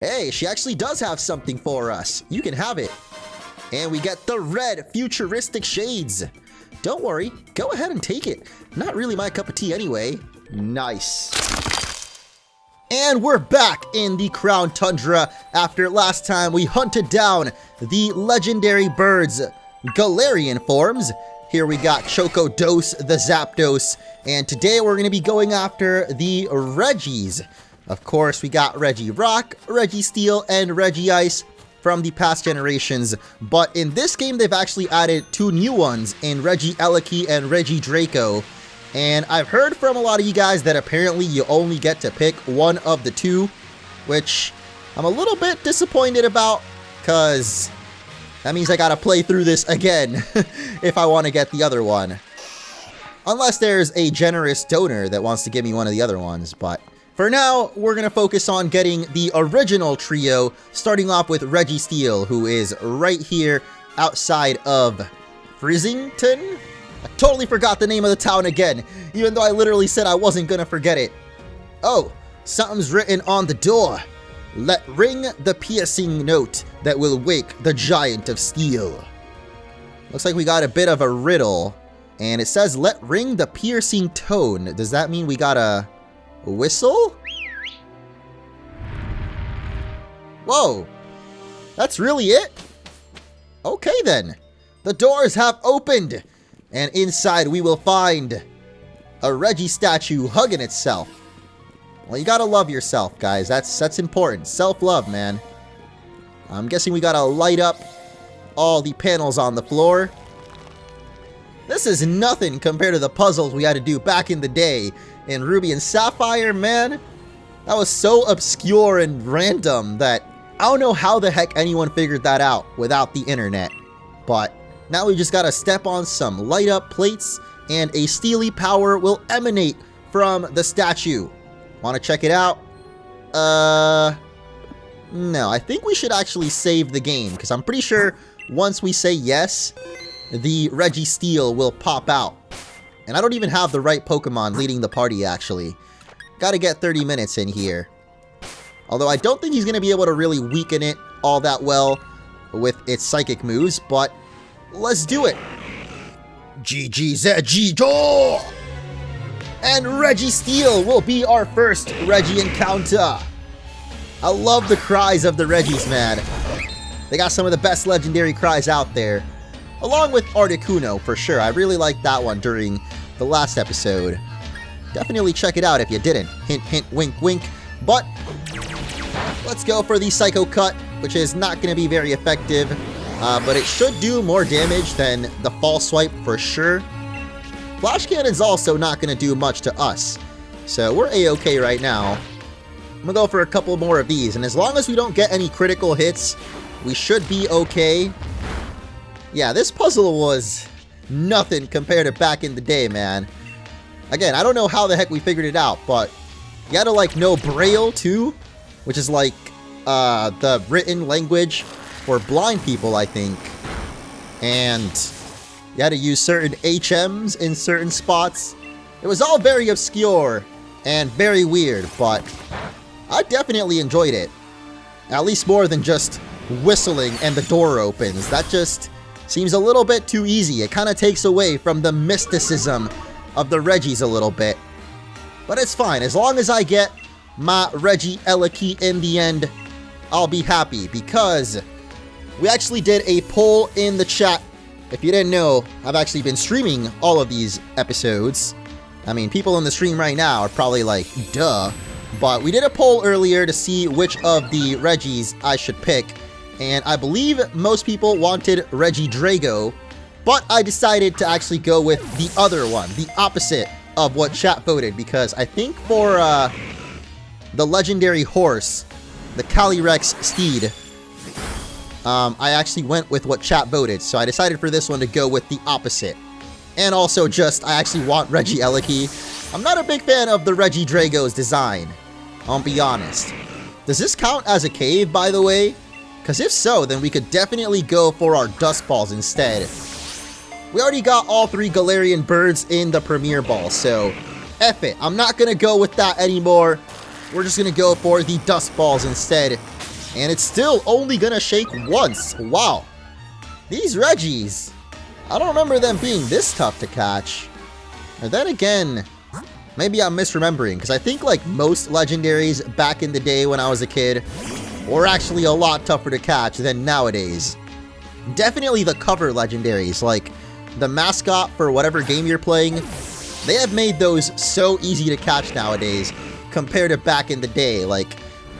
Hey, she actually does have something for us. You can have it. And we get the red futuristic shades. Don't worry, go ahead and take it. Not really my cup of tea anyway. Nice. And we're back in the Crown Tundra after last time we hunted down the legendary birds' Galarian forms. Here we got Chocodos, the Zapdos, and today we're going to be going after the Regis. Of course, we got Regirock, Registeel, and Regice from the past generations, but in this game they've actually added two new ones in Regieleki and Regidrago. And I've heard from a lot of you guys that apparently you only get to pick one of the two, which I'm a little bit disappointed about, because that means I gotta play through this again if I want to get the other one. Unless there's a generous donor that wants to give me one of the other ones, but for now, we're gonna focus on getting the original trio, starting off with Registeel, who is right here outside of Frizzington? I totally forgot the name of the town again, even though I literally said I wasn't gonna forget it. Oh, something's written on the door. Let ring the piercing note that will wake the giant of steel. Looks like we got a bit of a riddle, and it says let ring the piercing tone. Does that mean we gotta whistle? Whoa, that's really it? Okay then, the doors have opened, and inside we will find a Reggie statue hugging itself. Well, you gotta love yourself, guys. That's important. Self-love, man. I'm guessing we gotta light up all the panels on the floor. This is nothing compared to the puzzles we had to do back in the day in Ruby and Sapphire, man. That was so obscure and random that I don't know how the heck anyone figured that out without the internet. But now we just gotta step on some light up plates and a steely power will emanate from the statue. Wanna check it out? No, I think we should actually save the game, because I'm pretty sure once we say yes, the Registeel will pop out. And I don't even have the right Pokemon leading the party, actually. Gotta get 30 minutes in here. Although I don't think he's gonna be able to really weaken it all that well with its psychic moves, but let's do it. GGZGDO! And Registeel will be our first Regi encounter. I love the cries of the Regis, man. They got some of the best legendary cries out there. Along with Articuno, for sure. I really liked that one during the last episode. Definitely check it out if you didn't. Hint, hint, wink, wink. But let's go for the Psycho Cut, which is not going to be very effective. But it should do more damage than the False Swipe for sure. Flash Cannon's also not going to do much to us. So we're A-okay right now. I'm going to go for a couple more of these. And as long as we don't get any critical hits, we should be okay. Yeah, this puzzle was nothing compared to back in the day, man. Again, I don't know how the heck we figured it out, but you gotta, like, know Braille, too, which is, like, the written language for blind people, I think. And you had to use certain HMs in certain spots. It was all very obscure and very weird, but I definitely enjoyed it. At least more than just whistling and the door opens. That just seems a little bit too easy. It kind of takes away from the mysticism of the Regis a little bit. But it's fine. As long as I get my Regieleki in the end, I'll be happy. Because we actually did a poll in the chat. If you didn't know, I've actually been streaming all of these episodes. I mean, people in the stream right now are probably like, duh. But we did a poll earlier to see which of the Regis I should pick. And I believe most people wanted Regidrago, but I decided to actually go with the other one, the opposite of what chat voted, because I think for the legendary horse, the Calyrex steed, I actually went with what chat voted, so I decided for this one to go with the opposite. And also just, I actually want Regieleki. I'm not a big fan of the Regidrago's design, I'll be honest. Does this count as a cave, by the way? Because if so, then we could definitely go for our Dust Balls instead. We already got all three Galarian birds in the Premier Ball, so F it. I'm not going to go with that anymore. We're just going to go for the Dust Balls instead. And it's still only gonna shake once. Wow. These Regis, I don't remember them being this tough to catch. And then again, maybe I'm misremembering, because I think like most legendaries back in the day when I was a kid were actually a lot tougher to catch than nowadays. Definitely the cover legendaries, like the mascot for whatever game you're playing, they have made those so easy to catch nowadays compared to back in the day. Like,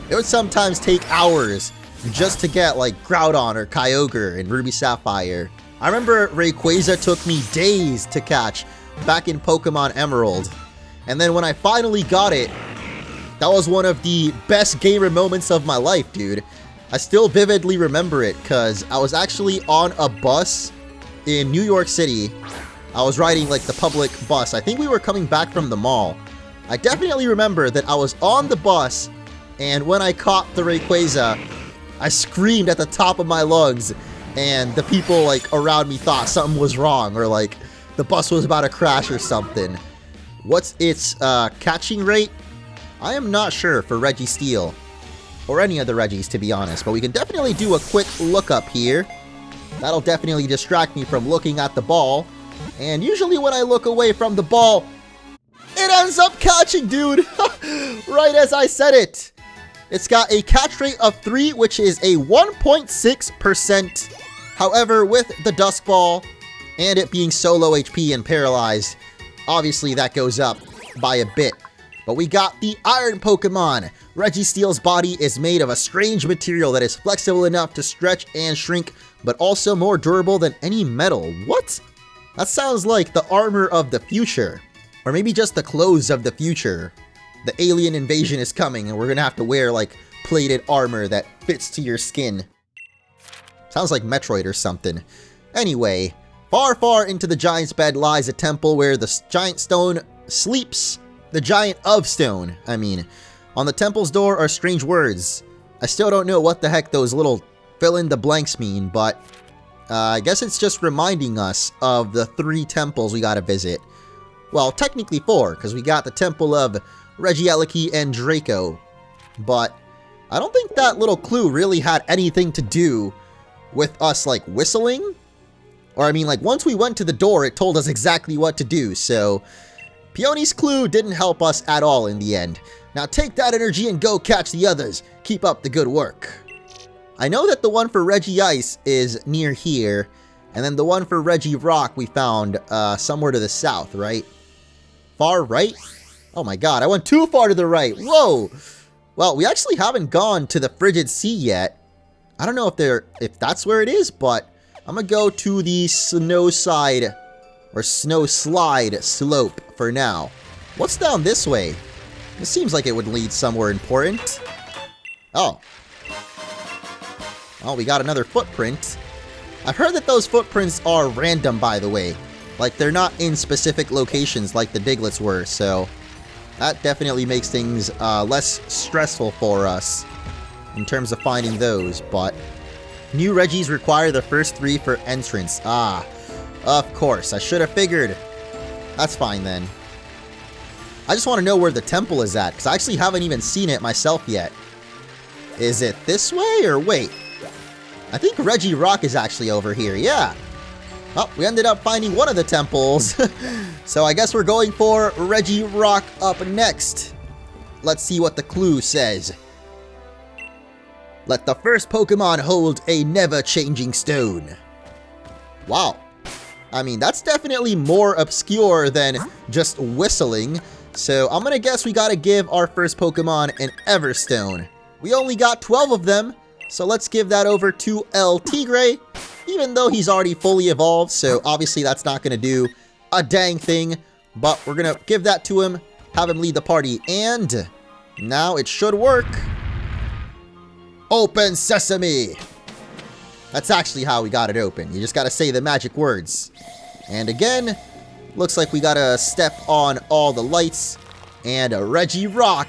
it would sometimes take hours just to get like Groudon or Kyogre in Ruby Sapphire. I remember Rayquaza took me days to catch back in Pokemon Emerald. And then when I finally got it, that was one of the best gamer moments of my life, dude. I still vividly remember it because I was actually on a bus in New York City. I was riding like the public bus. I think we were coming back from the mall. I definitely remember that I was on the bus, and when I caught the Rayquaza, I screamed at the top of my lungs, and the people like around me thought something was wrong, or like the bus was about to crash or something. What's its catching rate? I am not sure for Registeel, or any of the Regis to be honest, but we can definitely do a quick look up here. That'll definitely distract me from looking at the ball, and usually when I look away from the ball, it ends up catching, dude! Right as I said it! It's got a catch rate of 3, which is a 1.6%. However, with the Dusk Ball, and it being so low HP and paralyzed, obviously that goes up by a bit. But we got the Iron Pokemon. Registeel's body is made of a strange material that is flexible enough to stretch and shrink, but also more durable than any metal. What? That sounds like the armor of the future. Or maybe just the clothes of the future. The alien invasion is coming and we're gonna have to wear like plated armor that fits to your skin. Sounds like Metroid or something. Anyway, far, far into the giant's bed lies a temple where the giant stone sleeps. The giant of stone, I mean. On the temple's door are strange words. I still don't know what the heck those little fill-in-the-blanks mean, but I guess it's just reminding us of the 3 temples we gotta visit. Well, technically 4, because we got the temple of Regieleki and Draco. But I don't think that little clue really had anything to do with us, like, whistling. Or, I mean, like, once we went to the door, it told us exactly what to do, so Peony's clue didn't help us at all in the end. Now take that energy and go catch the others. Keep up the good work. I know that the one for Regice is near here, and then the one for Regirock we found somewhere to the south, right? Far right? Oh my god, I went too far to the right. Whoa! Well, we actually haven't gone to the Frigid Sea yet. I don't know if that's where it is, but I'm gonna go to the snow side or snow slide slope for now. What's down this way? This seems like it would lead somewhere important. Oh. Oh, we got another footprint. I've heard that those footprints are random, by the way. Like, they're not in specific locations like the Digletts were, so that definitely makes things less stressful for us in terms of finding those, but new Regis require the first 3 for entrance. Ah, of course, I should have figured. That's fine then. I just want to know where the temple is at, because I actually haven't even seen it myself yet. Is it this way, or wait? I think Regirock is actually over here, yeah. Well, we ended up finding one of the temples. So I guess we're going for Regirock up next. Let's see what the clue says. Let the first Pokemon hold a never-changing stone. Wow. I mean, that's definitely more obscure than just whistling. So I'm gonna guess we gotta give our first Pokemon an Everstone. We only got 12 of them, so let's give that over to El Tigre, even though he's already fully evolved, so obviously that's not gonna do a dang thing, but we're gonna give that to him, have him lead the party, and now it should work. Open Sesame! That's actually how we got it open. You just gotta say the magic words. And again, looks like we gotta step on all the lights, and a Regirock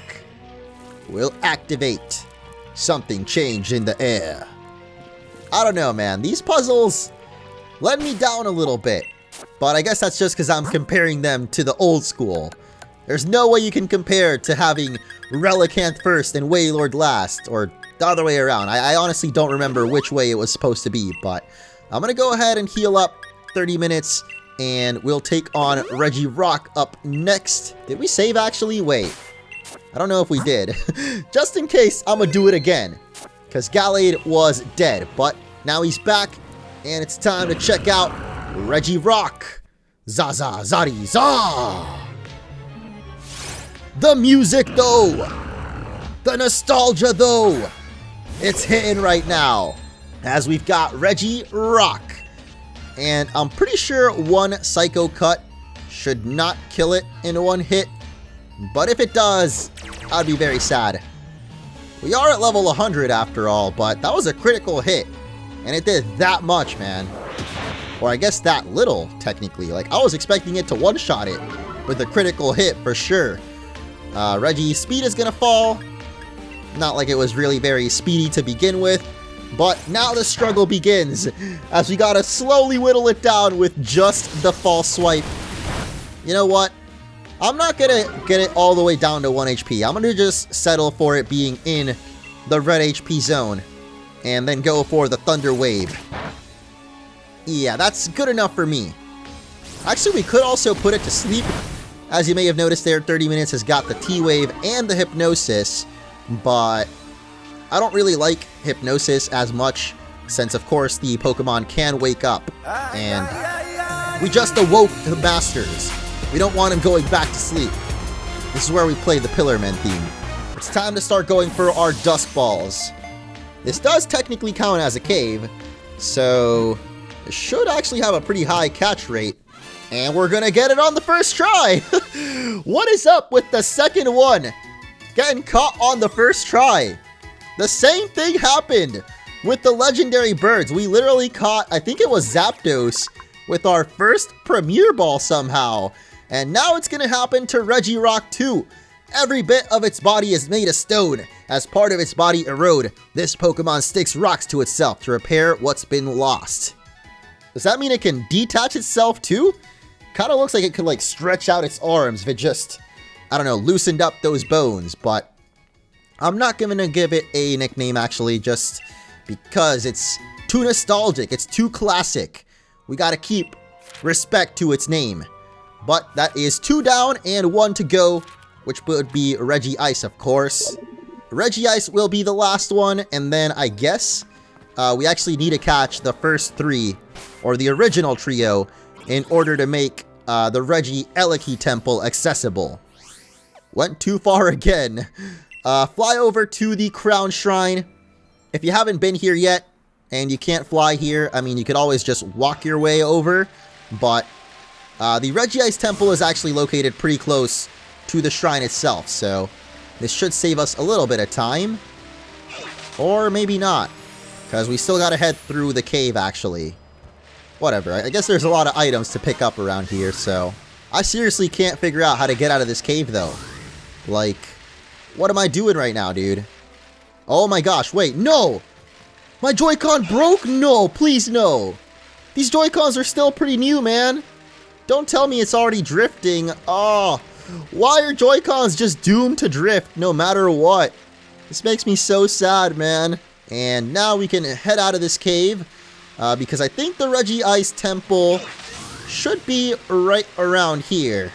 will activate. Something changed in the air. I don't know, man. These puzzles let me down a little bit. But I guess that's just because I'm comparing them to the old school. There's no way you can compare to having Relicanth first and Wailord last. Or the other way around. I honestly don't remember which way it was supposed to be, but I'm going to go ahead and heal up 30 minutes, and we'll take on Regirock up next. Did we save, actually? Wait. I don't know if we did. Just in case, I'm going to do it again, because Gallade was dead, but now he's back, and it's time to check out Regirock. Zaza, zari, za! The music, though! The nostalgia, though! It's hitting right now, as we've got Regirock. And I'm pretty sure one Psycho Cut should not kill it in one hit, but if it does, I'd be very sad. We are at level 100 after all, but that was a critical hit, and it did that much, man. Or I guess that little, technically. Like, I was expecting it to one-shot it with a critical hit for sure. Reggie's speed is gonna fall. Not like it was really very speedy to begin with, but now the struggle begins, as we gotta slowly whittle it down with just the false swipe. You know what? I'm not gonna get it all the way down to 1 HP. I'm gonna just settle for it being in the red HP zone, and then go for the Thunder Wave. Yeah, that's good enough for me. Actually, we could also put it to sleep. As you may have noticed there, 30 minutes has got the T-Wave and the Hypnosis, but I don't really like Hypnosis as much, since of course the Pokemon can wake up, and we just awoke the Masters. We don't want him going back to sleep. This is where we play the Pillarman theme. It's time to start going for our Dusk Balls. This does technically count as a cave, so it should actually have a pretty high catch rate. And we're gonna get it on the first try! What is up with the second one? Getting caught on the first try. The same thing happened with the legendary birds. We literally caught, I think it was Zapdos, with our first Premier Ball somehow. And now it's gonna happen to Regirock too. Every bit of its body is made of stone. As part of its body erode, this Pokemon sticks rocks to itself to repair what's been lost. Does that mean it can detach itself too? Kinda looks like it could like stretch out its arms if it just, I don't know, loosened up those bones, but I'm not gonna give it a nickname actually, just because it's too nostalgic, it's too classic. We gotta keep respect to its name. But that is 2 down and 1 to go, which would be Regice, of course. Regice will be the last one, and then I guess we actually need to catch the first 3, or the original trio, in order to make the Regieleki temple accessible. Went too far again. Fly over to the Crown Shrine. If you haven't been here yet, and you can't fly here, I mean, you could always just walk your way over, but the Regice temple is actually located pretty close to the shrine itself, so this should save us a little bit of time. Or maybe not, because we still gotta head through the cave, actually. Whatever, I guess there's a lot of items to pick up around here, so I seriously can't figure out how to get out of this cave, though. Like, what am I doing right now, dude? Oh my gosh, wait, no! My Joy-Con broke? No, please no! These Joy-Cons are still pretty new, man! Don't tell me it's already drifting. Oh, why are Joy-Cons just doomed to drift no matter what? This makes me so sad, man. And now we can head out of this cave, because I think the Regice temple should be right around here.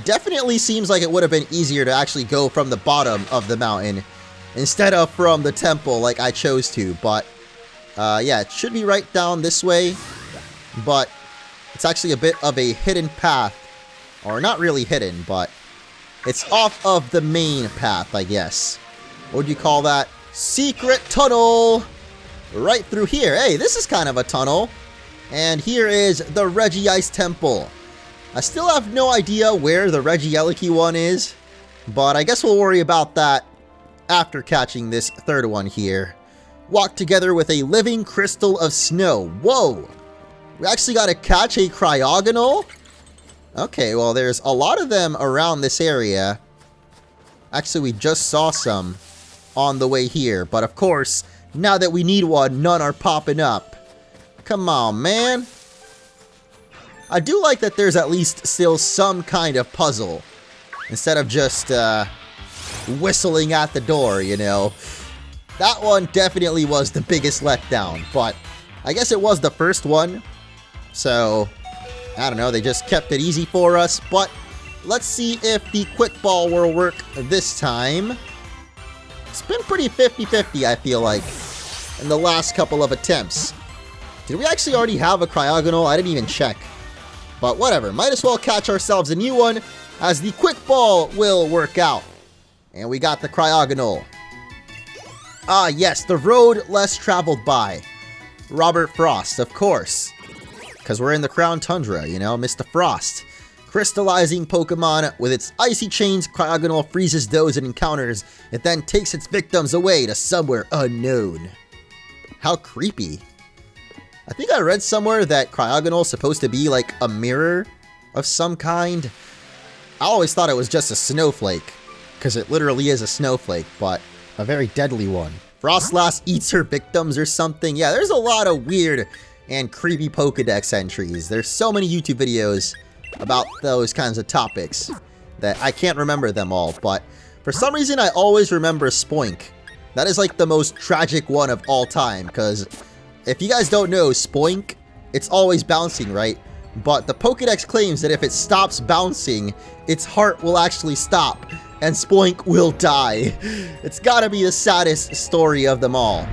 Definitely seems like it would have been easier to actually go from the bottom of the mountain instead of from the temple like I chose to, but yeah, it should be right down this way, but it's actually a bit of a hidden path, or not really hidden, but it's off of the main path, I guess. What would you call that? Secret tunnel! Right through here. Hey, this is kind of a tunnel. And here is the Regice temple. I still have no idea where the Regieleki one is, but I guess we'll worry about that after catching this third one here. Walk together with a living crystal of snow. Whoa! We actually got to catch a Cryogonal? Okay, well, there's a lot of them around this area. Actually, we just saw some on the way here, but of course, now that we need one, none are popping up. Come on, man. I do like that there's at least still some kind of puzzle, instead of just whistling at the door, you know. That one definitely was the biggest letdown, but I guess it was the first one. So, I don't know, they just kept it easy for us, but let's see if the quick ball will work this time. It's been pretty 50-50, I feel like, in the last couple of attempts. Did we actually already have a Cryogonal? I didn't even check. But whatever, might as well catch ourselves a new one, as the quick ball will work out. And we got the Cryogonal. Ah yes, the road less traveled by. Robert Frost, of course. Because we're in the Crown Tundra, you know, Mr. Frost. Crystallizing Pokemon with its icy chains, Cryogonal freezes those it encounters. It then takes its victims away to somewhere unknown. How creepy. I think I read somewhere that Cryogonal is supposed to be like a mirror of some kind. I always thought it was just a snowflake, because it literally is a snowflake, but a very deadly one. Frostlass eats her victims or something. Yeah, there's a lot of weird and creepy Pokedex entries. There's so many YouTube videos about those kinds of topics that I can't remember them all, but for some reason I always remember Spoink. That is like the most tragic one of all time, because if you guys don't know, Spoink, it's always bouncing, right? But the Pokedex claims that if it stops bouncing, its heart will actually stop, and Spoink will die. It's gotta be the saddest story of them all.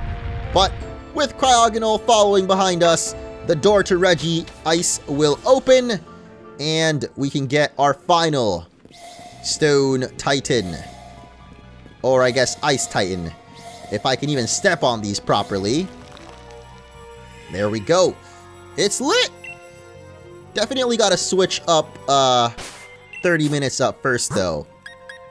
But with Cryogonal following behind us, the door to Regice will open, and we can get our final Stone Titan. Or I guess Ice Titan, if I can even step on these properly. There we go. It's lit! Definitely gotta switch up 30 minutes up first though.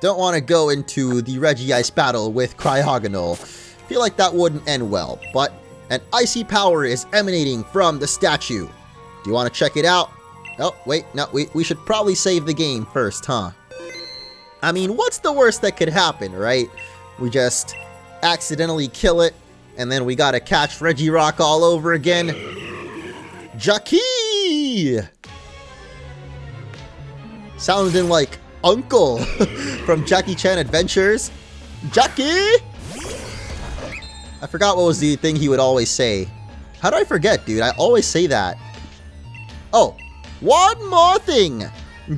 Don't want to go into the Regice battle with Cryogonal. Feel like that wouldn't end well, but an icy power is emanating from the statue. Do you want to check it out? Oh, wait, no, we should probably save the game first, huh? I mean, what's the worst that could happen, right? We just accidentally kill it, and then we gotta catch Regirock all over again. Jackie! Sounding like Uncle from Jackie Chan Adventures. Jackie! I forgot what was the thing he would always say. How do I forget, dude? I always say that. Oh, one more thing.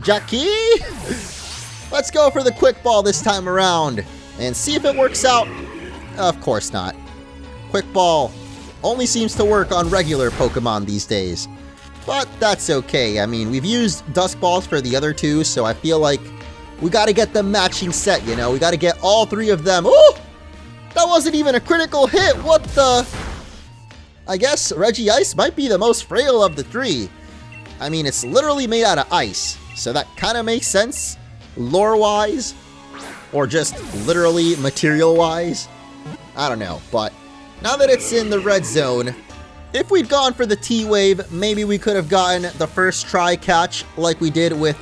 Jackie! Let's go for the quick ball this time around and see if it works out. Of course not. Quick ball only seems to work on regular Pokemon these days. But that's okay. I mean, we've used Dusk Balls for the other two, so I feel like we gotta get the matching set, you know? We gotta get all three of them. Ooh! That wasn't even a critical hit! What the? I guess Regice might be the most frail of the three. I mean, it's literally made out of ice, so that kind of makes sense, lore-wise, or just literally material-wise. I don't know, but now that it's in the red zone, if we'd gone for the T-Wave, maybe we could have gotten the first try catch like we did with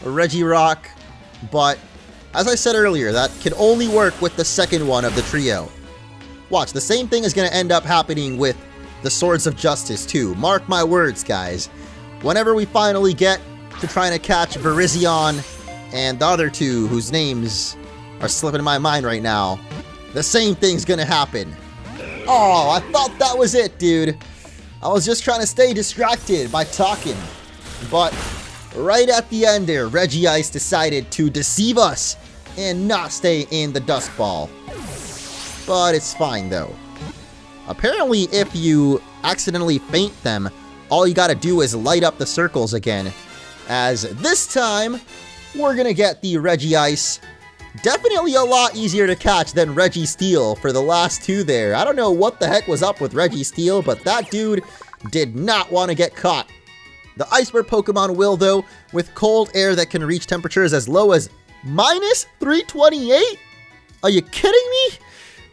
Regirock, but as I said earlier, that can only work with the second one of the trio. Watch, the same thing is going to end up happening with the Swords of Justice too. Mark my words, guys. Whenever we finally get to trying to catch Virizion and the other two whose names are slipping in my mind right now, the same thing's going to happen. Oh, I thought that was it, dude. I was just trying to stay distracted by talking. But right at the end there, Regice decided to deceive us and not stay in the Dusk Ball. But it's fine, though. Apparently, if you accidentally faint them, all you gotta do is light up the circles again. As this time, we're gonna get the Regice. Definitely a lot easier to catch than Registeel for the last two there. I don't know what the heck was up with Registeel, but that dude did not want to get caught. The Iceberg Pokemon will, though, with cold air that can reach temperatures as low as minus 328? Are you kidding me?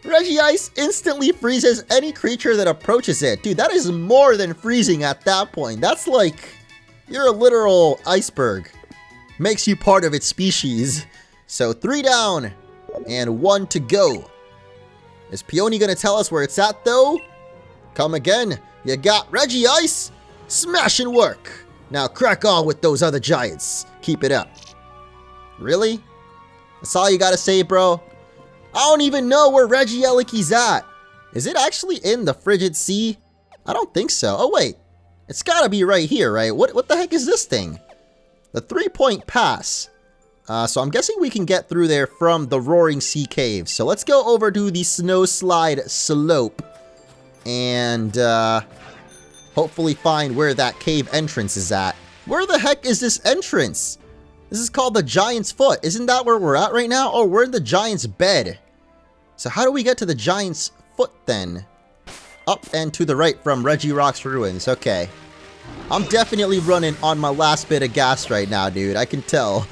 Regice instantly freezes any creature that approaches it. Dude, that is more than freezing at that point. That's like, you're a literal iceberg. Makes you part of its species. So 3 down and 1 to go. Is Peony gonna tell us where it's at, though? Come again. You got Regice. Smash and work. Now crack on with those other giants. Keep it up. Really? That's all you gotta say, bro? I don't even know where Regieleki's at. Is it actually in the frigid sea? I don't think so. Oh wait, it's gotta be right here, right? What the heck is this thing? The 3-point pass. So I'm guessing we can get through there from the Roaring Sea Cave. So let's go over to the Snow Slide Slope and hopefully find where that cave entrance is at. Where the heck is this entrance? This is called the Giant's Foot. Isn't that where we're at right now? Oh, we're in the Giant's Bed. So how do we get to the Giant's Foot then? Up and to the right from Regirock's ruins. Okay. I'm definitely running on my last bit of gas right now, dude. I can tell.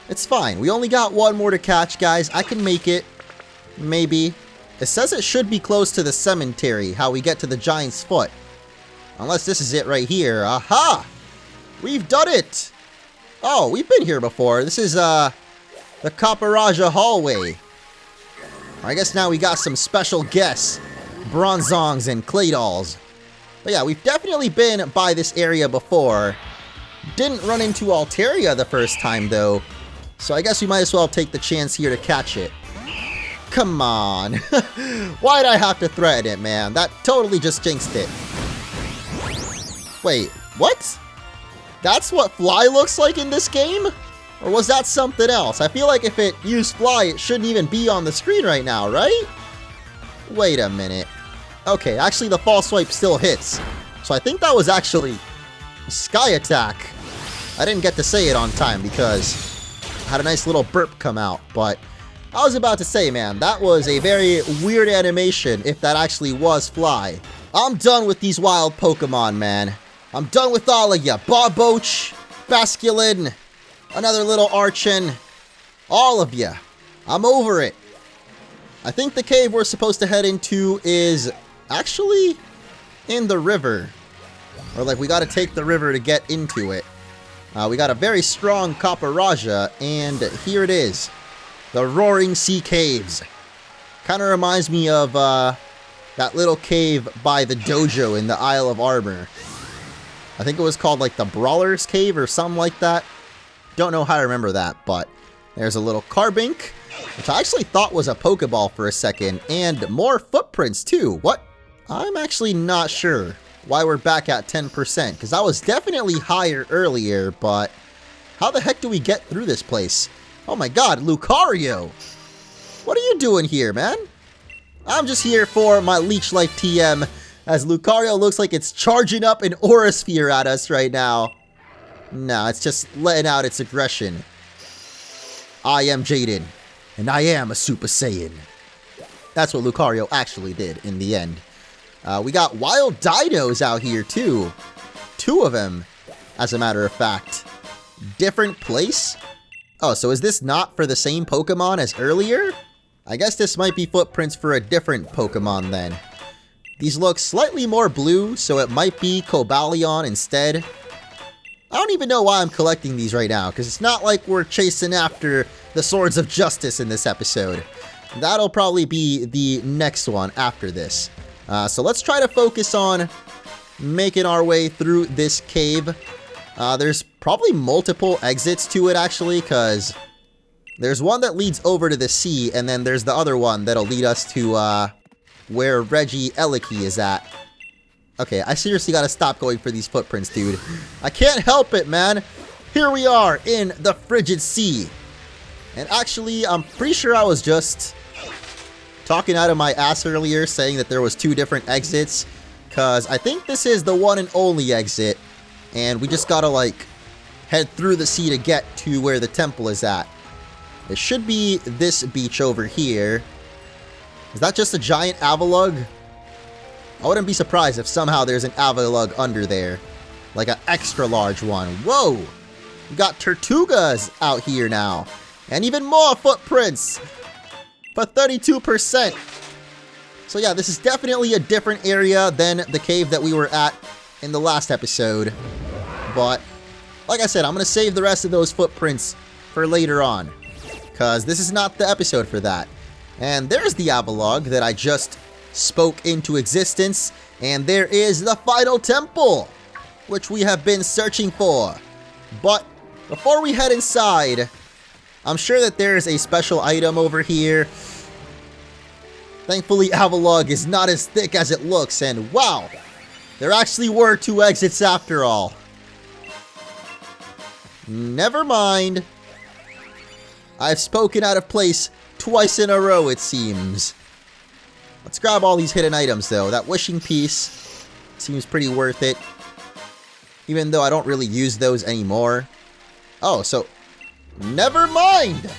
It's fine. We only got one more to catch, guys. I can make it. Maybe. It says it should be close to the cemetery, how we get to the Giant's Foot. Unless this is it right here. Aha! We've done it! Oh, we've been here before. This is, the Caparaja hallway. I guess now we got some special guests. Bronzongs and clay dolls. But yeah, we've definitely been by this area before. Didn't run into Altaria the first time, though. So I guess we might as well take the chance here to catch it. Come on. Why'd I have to threaten it, man? That totally just jinxed it. Wait, what? That's what Fly looks like in this game? Or was that something else? I feel like if it used Fly, it shouldn't even be on the screen right now, right? Wait a minute. Okay, actually the false swipe still hits. So I think that was actually Sky Attack. I didn't get to say it on time because I had a nice little burp come out. But I was about to say, man, that was a very weird animation if that actually was Fly. I'm done with these wild Pokemon, man. I'm done with all of ya. Barboach, Basculin, another little Archon. All of ya. I'm over it. I think the cave we're supposed to head into is actually in the river. Or like we gotta take the river to get into it. We got a very strong Caparaja, and here it is. The Roaring Sea Caves. Kinda reminds me of that little cave by the dojo in the Isle of Armor. I think it was called like the Brawler's Cave or something like that. Don't know how I remember that, but there's a little Carbink, which I actually thought was a Pokeball for a second, and more footprints too. What? I'm actually not sure why we're back at 10%, because I was definitely higher earlier, but how the heck do we get through this place? Oh my god, Lucario! What are you doing here, man? I'm just here for my Leech Life TM, as Lucario looks like it's charging up an Aura Sphere at us right now. No, it's just letting out its aggression. I am Jaden, and I am a Super Saiyan. That's what Lucario actually did in the end. We got wild dinos out here too. 2 of them, as a matter of fact. Different place? Oh, so is this not for the same Pokemon as earlier? I guess this might be footprints for a different Pokemon then. These look slightly more blue, so it might be Cobalion instead. I don't even know why I'm collecting these right now, because it's not like we're chasing after the Swords of Justice in this episode. That'll probably be the next one after this. So let's try to focus on making our way through this cave. There's probably multiple exits to it actually, because there's one that leads over to the sea, and then there's the other one that'll lead us to where Regieleki is at. Okay, I seriously gotta stop going for these footprints, dude. I can't help it, man. Here we are in the frigid sea. And actually, I'm pretty sure I was just talking out of my ass earlier saying that there was 2 different exits, because I think this is the one and only exit, and we just gotta like head through the sea to get to where the temple is at. It should be this beach over here. Is that just a giant Avalugg? I wouldn't be surprised if somehow there's an Avalugg under there, like an extra large one. Whoa, we got Tortugas out here now, and even more footprints for 32%. So yeah, this is definitely a different area than the cave that we were at in the last episode. But like I said, I'm going to save the rest of those footprints for later on, because this is not the episode for that. And there's the Avalugg that I just spoke into existence. And there is the final temple, which we have been searching for. But before we head inside, I'm sure that there is a special item over here. Thankfully, Avalugg is not as thick as it looks, and wow, there actually were 2 exits after all. Never mind. I've spoken out of place twice in a row, it seems. Let's grab all these hidden items, though. That wishing piece seems pretty worth it, even though I don't really use those anymore. Oh, so never mind.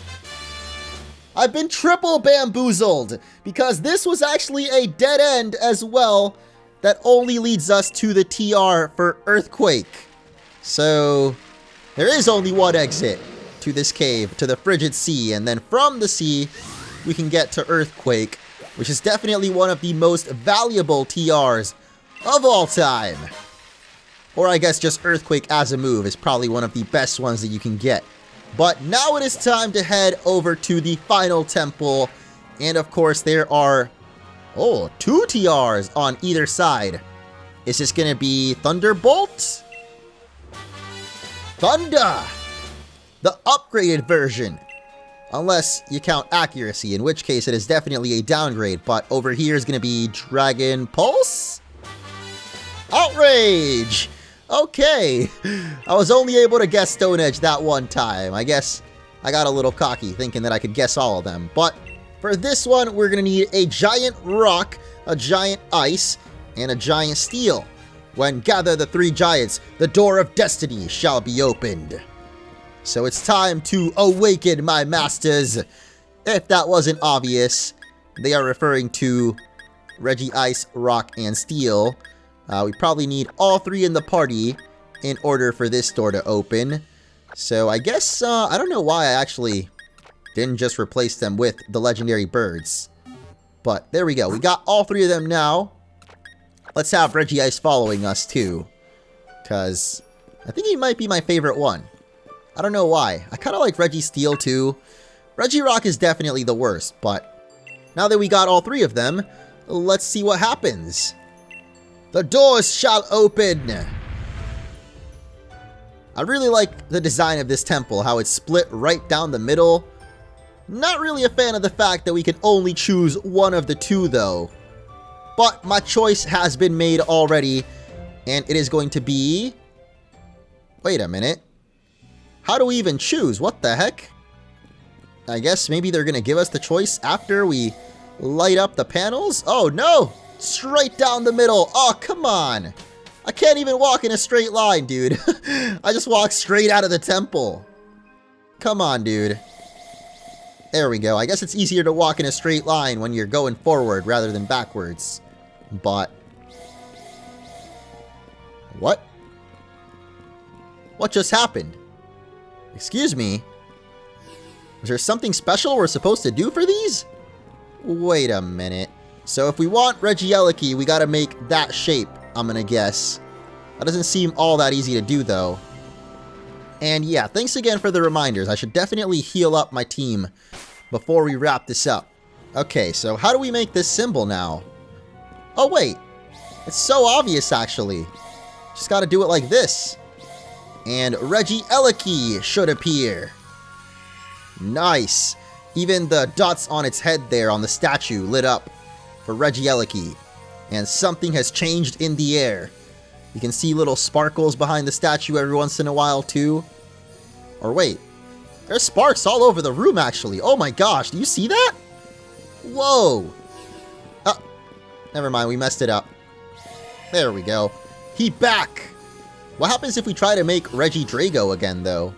I've been triple bamboozled, because this was actually a dead end as well that only leads us to the TR for Earthquake. So there is only one exit to this cave, to the Frigid Sea, and then from the sea, we can get to Earthquake, which is definitely one of the most valuable TRs of all time. Or I guess just Earthquake as a move is probably one of the best ones that you can get. But now it is time to head over to the final temple, and of course there are, 2 TRs on either side. Is this gonna be Thunderbolt? Thunder! The upgraded version. Unless you count accuracy, in which case it is definitely a downgrade. But over here is going to be Dragon Pulse? Outrage! Okay. I was only able to guess Stone Edge that one time. I guess I got a little cocky thinking that I could guess all of them. But for this one, we're going to need a giant rock, a giant ice, and a giant steel. When gather the 3 giants, the door of destiny shall be opened. So it's time to awaken, my masters. If that wasn't obvious, they are referring to Regice, Rock, and Steel. We probably need all 3 in the party in order for this door to open. So I guess, I don't know why I actually didn't just replace them with the legendary birds. But there we go. We got all 3 of them now. Let's have Regice following us too, because I think he might be my favorite one. I don't know why. I kind of like Registeel too. Regirock is definitely the worst, but now that we got all 3 of them, let's see what happens. The doors shall open. I really like the design of this temple, how it's split right down the middle. Not really a fan of the fact that we can only choose one of the 2 though. But my choice has been made already, and it is going to be... Wait a minute. How do we even choose? What the heck? I guess maybe they're going to give us the choice after we light up the panels? Oh no! Straight down the middle! Oh, come on! I can't even walk in a straight line, dude. I just walked straight out of the temple. Come on, dude. There we go. I guess it's easier to walk in a straight line when you're going forward rather than backwards. But... What? What just happened? Excuse me? Is there something special we're supposed to do for these? Wait a minute. So if we want Regieleki, we gotta make that shape, I'm gonna guess. That doesn't seem all that easy to do, though. And yeah, thanks again for the reminders. I should definitely heal up my team before we wrap this up. Okay, so how do we make this symbol now? Oh wait, it's so obvious actually. Just gotta do it like this. And Regieleki should appear. Nice. Even the dots on its head there on the statue lit up for Regieleki. And something has changed in the air. You can see little sparkles behind the statue every once in a while too. Or wait, there's sparks all over the room actually. Oh my gosh, do you see that? Whoa. Oh, never mind, we messed it up. There we go. He back. What happens if we try to make Regidrago again though?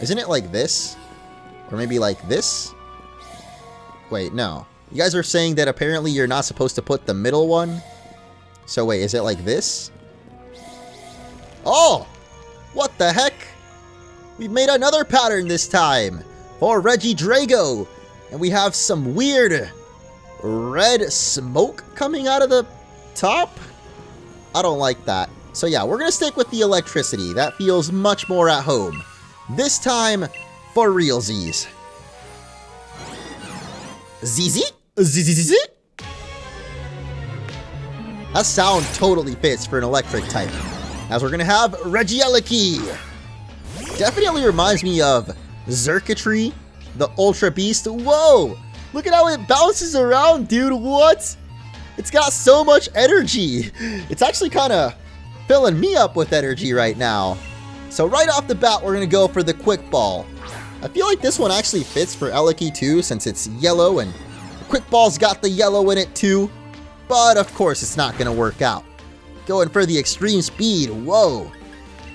Isn't it like this? Or maybe like this? Wait, no. You guys are saying that apparently you're not supposed to put the middle one? So wait, is it like this? Oh! What the heck? We've made another pattern this time for Regidrago. And we have some weird red smoke coming out of the top? I don't like that. So yeah, we're going to stick with the electricity. That feels much more at home. This time for realsies. ZZ? ZZZ? That sound totally fits for an electric type. As we're going to have Regieleki. Definitely reminds me of Circuitry, the Ultra Beast. Whoa! Look at how it bounces around, dude. What? It's got so much energy. It's actually kind of filling me up with energy right now. So right off the bat, we're going to go for the Quick Ball. I feel like this one actually fits for Regieleki too, since it's yellow and the Quick Ball's got the yellow in it too. But of course, it's not going to work out. Going for the extreme speed. Whoa.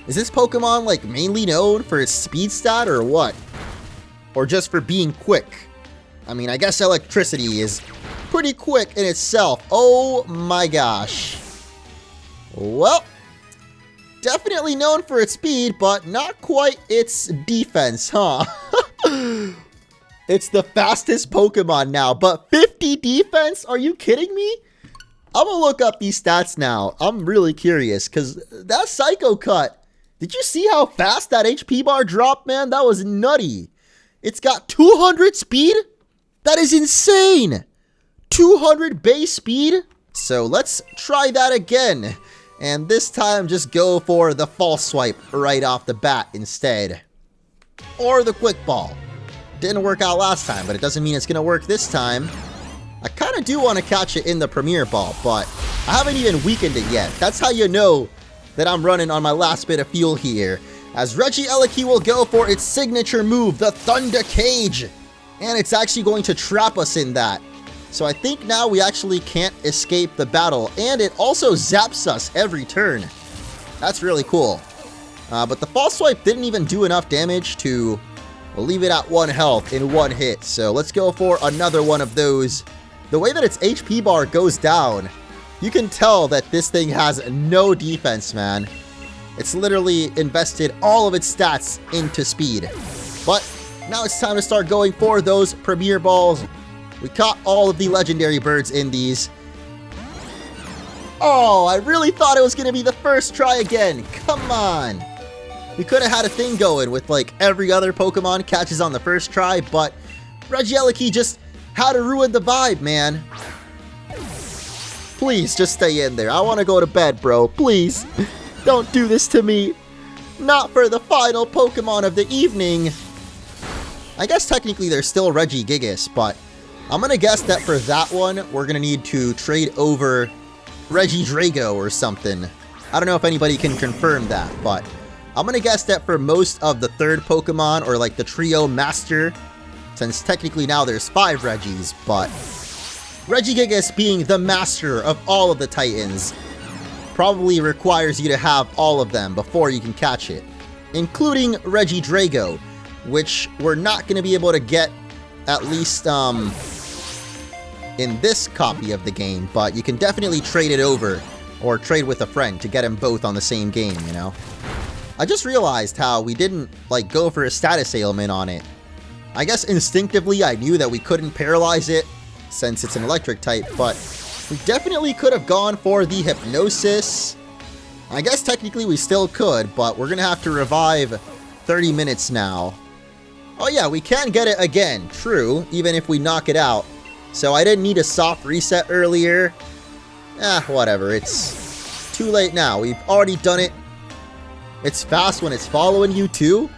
Is this Pokemon like mainly known for its speed stat or what? Or just for being quick? I mean, I guess electricity is pretty quick in itself. Oh my gosh. Well, definitely known for its speed, but not quite its defense, huh? It's the fastest Pokemon now, but 50 defense? Are you kidding me? I'm gonna look up these stats now. I'm really curious, because that Psycho Cut, did you see how fast that HP bar dropped, man? That was nutty. It's got 200 speed? That is insane! 200 base speed? So let's try that again. And this time, just go for the False Swipe right off the bat instead. Or the Quick Ball. Didn't work out last time, but it doesn't mean it's gonna work this time. I kind of do want to catch it in the Premier Ball, but I haven't even weakened it yet. That's how you know that I'm running on my last bit of fuel here. As Regieleki will go for its signature move, the Thunder Cage. And it's actually going to trap us in that. So I think now we actually can't escape the battle. And it also zaps us every turn. That's really cool. But the False Swipe didn't even do enough damage to leave it at 1 health in 1 hit. So let's go for another one of those. The way that its HP bar goes down, you can tell that this thing has no defense, man. It's literally invested all of its stats into speed. But now it's time to start going for those Premier Balls. We caught all of the legendary birds in these. Oh, I really thought it was going to be the first try again. Come on. We could have had a thing going with like every other Pokemon catches on the first try, but Regieleki just had to ruin the vibe, man. Please, just stay in there. I want to go to bed, bro. Please. Don't do this to me. Not for the final Pokemon of the evening. I guess technically there's still Regigigas, but I'm going to guess that for that one, we're going to need to trade over Regidrago or something. I don't know if anybody can confirm that, but I'm going to guess that for most of the third Pokemon, or like the Trio Master, since technically now there's 5 Regis, but Regigigas being the master of all of the Titans probably requires you to have all of them before you can catch it, including Regidrago, which we're not going to be able to get, at least in this copy of the game, but you can definitely trade it over or trade with a friend to get them both on the same game, you know? I just realized how we didn't like go for a status ailment on it. I guess instinctively I knew that we couldn't paralyze it since it's an electric type, but we definitely could have gone for the Hypnosis. I guess technically we still could, but we're gonna have to revive 30 minutes now. Oh yeah, we can get it again, true, even if we knock it out. So I didn't need a soft reset earlier. Whatever, it's too late now. We've already done it. It's fast when it's following you too.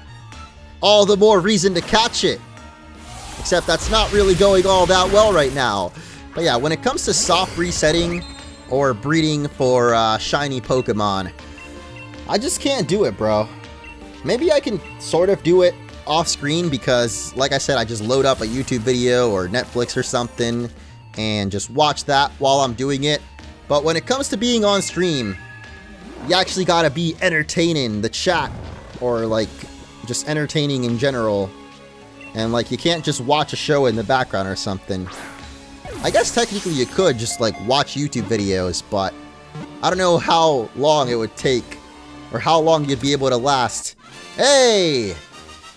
All the more reason to catch it. Except that's not really going all that well right now. But yeah, when it comes to soft resetting or breeding for shiny Pokemon, I just can't do it, bro. Maybe I can sort of do it off screen because, like I said, I just load up a YouTube video or Netflix or something and just watch that while I'm doing it. But when it comes to being on stream, you actually gotta be entertaining the chat or like just entertaining in general. And like you can't just watch a show in the background or something. I guess technically you could just like watch YouTube videos, but I don't know how long it would take or how long you'd be able to last. Hey!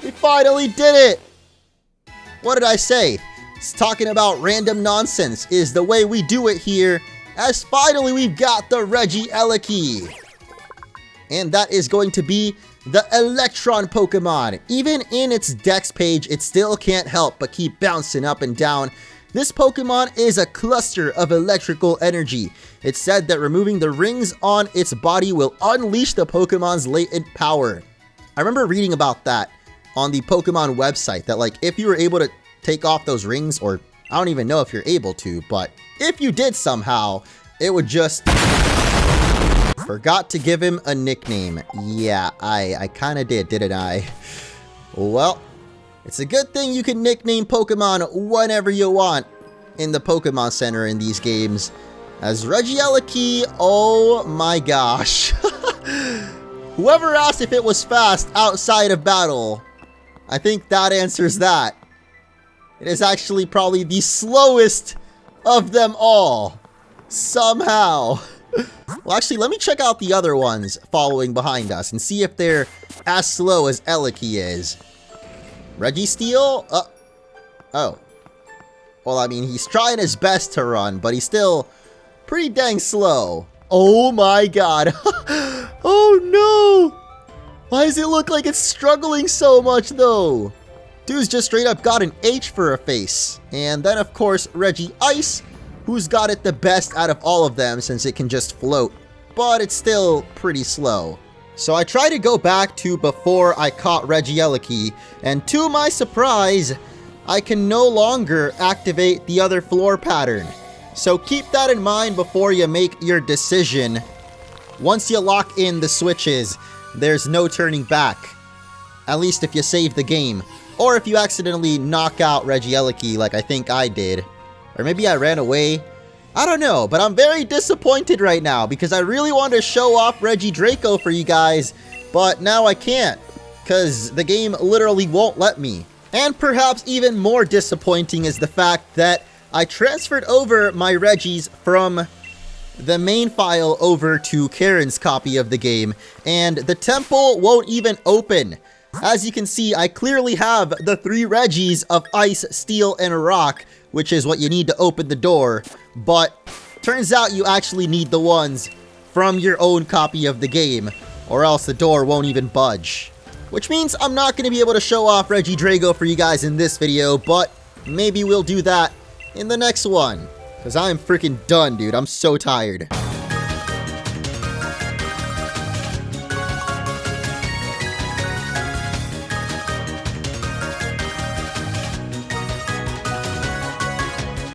We finally did it! What did I say? It's talking about random nonsense is the way we do it here, as finally we've got the Regieleki. And that is going to be the Electron Pokemon. Even in its Dex page, it still can't help but keep bouncing up and down. This Pokemon is a cluster of electrical energy. It's said that removing the rings on its body will unleash the Pokemon's latent power. I remember reading about that on the Pokemon website, that like if you were able to take off those rings, or I don't even know if you're able to, but if you did somehow, it would just... Forgot to give him a nickname. Yeah, I kind of didn't I? Well, it's a good thing you can nickname Pokemon whenever you want in the Pokemon Center in these games. As Regieleki, oh my gosh. Whoever asked if it was fast outside of battle, I think that answers that. It is actually probably the slowest of them all. Somehow. Well, actually, let me check out the other ones following behind us and see if they're as slow as Regieleki is. Registeel? Oh. Well, I mean, he's trying his best to run, but he's still pretty dang slow. Oh my god. Oh no! Why does it look like it's struggling so much, though? Dude's just straight up got an H for a face. And then, of course, Regice, who's got it the best out of all of them since it can just float. But it's still pretty slow. So I try to go back to before I caught Regieleki, and to my surprise, I can no longer activate the other floor pattern. So keep that in mind before you make your decision. Once you lock in the switches, there's no turning back. At least if you save the game. Or if you accidentally knock out Regieleki like I think I did. Or maybe I ran away. I don't know, but I'm very disappointed right now because I really wanted to show off Regidrago for you guys, but now I can't because the game literally won't let me. And perhaps even more disappointing is the fact that I transferred over my Regis from the main file over to Karen's copy of the game, and the temple won't even open. As you can see, I clearly have the 3 Regis of Ice, Steel, and Rock, which is what you need to open the door, but turns out you actually need the ones from your own copy of the game, or else the door won't even budge. Which means I'm not going to be able to show off Regidrago for you guys in this video, but maybe we'll do that in the next one. Because I'm freaking done, dude. I'm so tired.